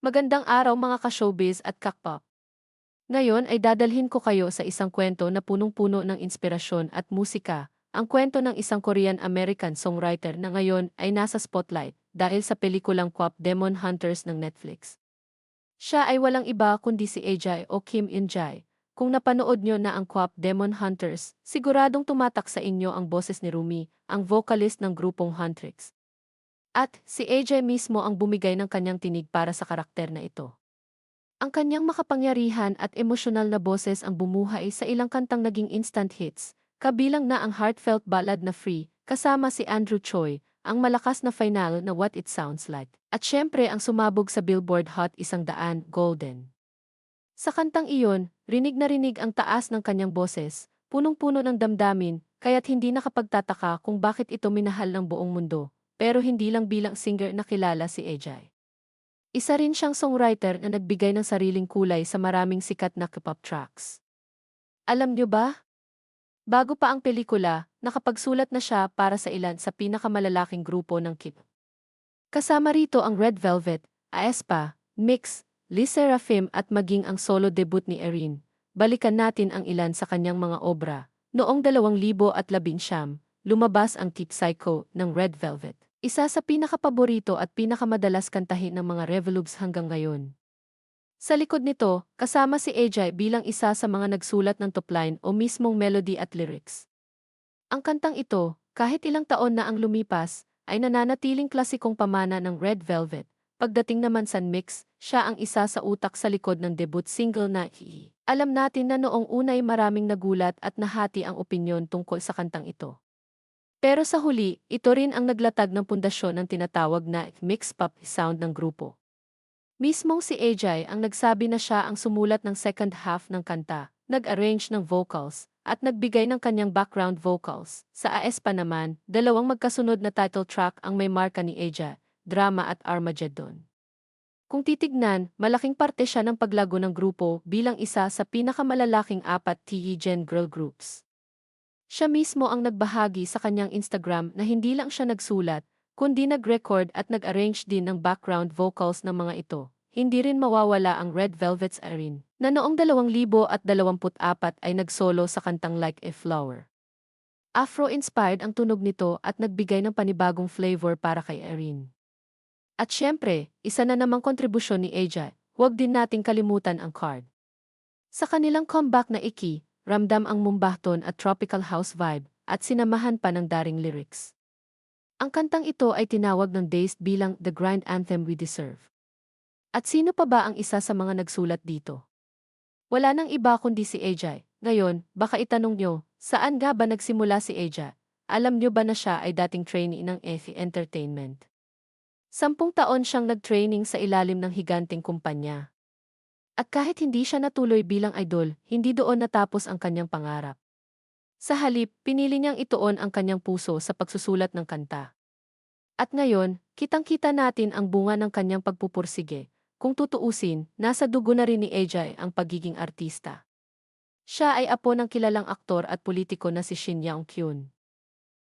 Magandang araw mga ka-showbiz at kakpop. Ngayon ay dadalhin ko kayo sa isang kwento na punong-puno ng inspirasyon at musika, ang kwento ng isang Korean-American songwriter na ngayon ay nasa spotlight dahil sa pelikulang Kwap Demon Hunters ng Netflix. Siya ay walang iba kundi si Ajay o Kim In-jae. Kung napanood nyo na ang Kwap Demon Hunters, siguradong tumatak sa inyo ang boses ni Rumi, ang vocalist ng grupong Huntrix. At si AJ mismo ang bumigay ng kanyang tinig para sa karakter na ito. Ang kanyang makapangyarihan at emosyonal na boses ang bumuhay sa ilang kantang naging instant hits, kabilang na ang heartfelt ballad na Free, kasama si Andrew Choi, ang malakas na final na What It Sounds Like, at syempre ang sumabog sa Billboard Hot 100 Golden. Sa kantang iyon, rinig na rinig ang taas ng kanyang boses, punong-puno ng damdamin, kaya't hindi nakapagtataka kung bakit ito minahal ng buong mundo, pero hindi lang bilang singer na kilala si Ajay. Isa rin siyang songwriter na nagbigay ng sariling kulay sa maraming sikat na K-pop tracks. Alam niyo ba? Bago pa ang pelikula, nakapagsulat na siya para sa ilan sa pinakamalalaking grupo ng K-pop. Kasama rito ang Red Velvet, aespa, Mix, LE SSERAFIM at maging ang solo debut ni Erin. Balikan natin ang ilan sa kanyang mga obra. Noong 2019, lumabas ang Keep Psycho ng Red Velvet. Isa sa pinakapaborito at pinakamadalas kantahin ng mga Revolubes hanggang ngayon. Sa likod nito, kasama si Ajay bilang isa sa mga nagsulat ng topline o mismong melody at lyrics. Ang kantang ito, kahit ilang taon na ang lumipas, ay nananatiling klasikong pamana ng Red Velvet. Pagdating naman sa Mix, siya ang isa sa utak sa likod ng debut single na Hi. Alam natin na noong unay maraming nagulat at nahati ang opinyon tungkol sa kantang ito. Pero sa huli, ito rin ang naglatag ng pundasyon ng tinatawag na mixed pop sound ng grupo. Mismong si Ajay ang nagsabi na siya ang sumulat ng second half ng kanta, nag-arrange ng vocals, at nagbigay ng kanyang background vocals. Sa aespa naman, dalawang magkasunod na title track ang may marka ni Ajay, Drama at Armageddon. Kung titignan, malaking parte siya ng paglago ng grupo bilang isa sa pinakamalalaking 4 Gen girl groups. Siya mismo ang nagbahagi sa kanyang Instagram na hindi lang siya nagsulat, kundi nag-record at nag-arrange din ng background vocals ng mga ito. Hindi rin mawawala ang Red Velvet's Erin, na noong 2024 ay nagsolo sa kantang Like a Flower. Afro-inspired ang tunog nito at nagbigay ng panibagong flavor para kay Erin. At syempre, isa na namang kontribusyon ni Ajay, huwag din nating kalimutan ang card. Sa kanilang comeback na Iki, ramdam ang mumbahton at tropical house vibe, at sinamahan pa ng daring lyrics. Ang kantang ito ay tinawag ng Dazed bilang the grind anthem we deserve. At sino pa ba ang isa sa mga nagsulat dito? Wala nang iba kundi si Ajay. Ngayon, baka itanong nyo, saan nga ba nagsimula si Ajay? Alam nyo ba na siya ay dating trainee ng EFI Entertainment? 10 taon siyang nag-training sa ilalim ng higanting kumpanya. At kahit hindi siya natuloy bilang idol, hindi doon natapos ang kanyang pangarap. Sa halip, pinili niyang ituon ang kanyang puso sa pagsusulat ng kanta. At ngayon, kitang-kita natin ang bunga ng kanyang pagpupursige. Kung tutuusin, nasa dugo na rin ni Ajay ang pagiging artista. Siya ay apo ng kilalang aktor at politiko na si Shin Yong-kyun.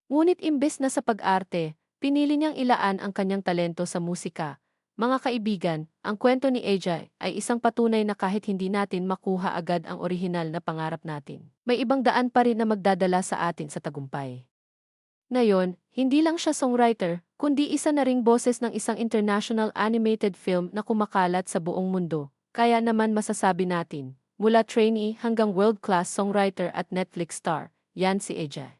Ngunit imbes na sa pag-arte, pinili niyang ilaan ang kanyang talento sa musika. Mga kaibigan, ang kwento ni Ajay ay isang patunay na kahit hindi natin makuha agad ang orihinal na pangarap natin, may ibang daan pa rin na magdadala sa atin sa tagumpay. Ngayon, hindi lang siya songwriter, kundi isa na ring boses ng isang international animated film na kumakalat sa buong mundo. Kaya naman masasabi natin, mula trainee hanggang world-class songwriter at Netflix star, yan si Ajay.